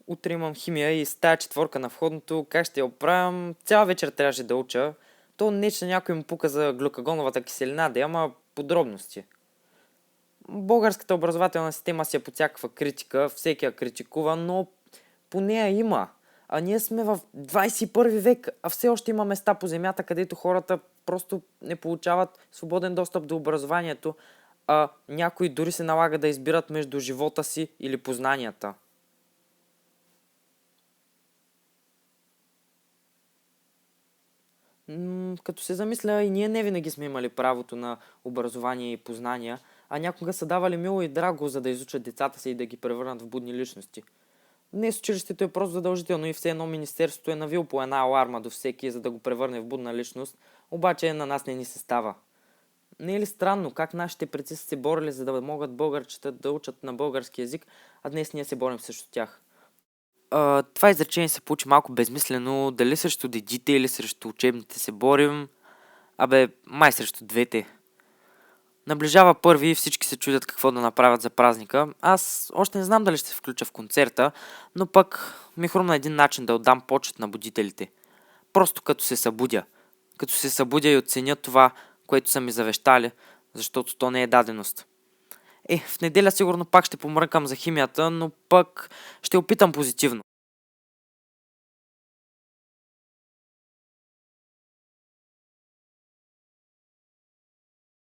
Утре имам химия и с тая четворка на входното, как ще я оправям? Цяла вечер трябваше да уча. То не, че някой му пука за глюкагоновата киселина, да ама подробности. Българската образователна система си е под всякаква критика, всеки я критикува, но по нея има. А ние сме в 21 век, а все още има места по земята, където хората просто не получават свободен достъп до образованието, а някои дори се налага да избират между живота си или познанията. Като се замисля, и ние не винаги сме имали правото на образование и познания, а някога са давали мило и драго, за да изучат децата си и да ги превърнат в будни личности. Днес училището е просто задължително и все едно министерството е навил по една аларма до всеки, за да го превърне в будна личност, обаче на нас не ни се става. Не е ли странно как нашите предци са се борили, за да могат българчета да учат на български язик, а днес ние се борим срещу тях? Това изречение се получи малко безмислено, дали срещу дедите или срещу учебните се борим. Май срещу двете. Наближава първи и всички се чудят какво да направят за празника. Аз още не знам дали ще се включа в концерта, но пък ми хрумна един начин да отдам почет на будителите. Просто като се събудя. Като се събудя и оценя това, което са ми завещали, защото то не е даденост. В неделя сигурно пак ще помръкам за химията, но пък ще опитам позитивно.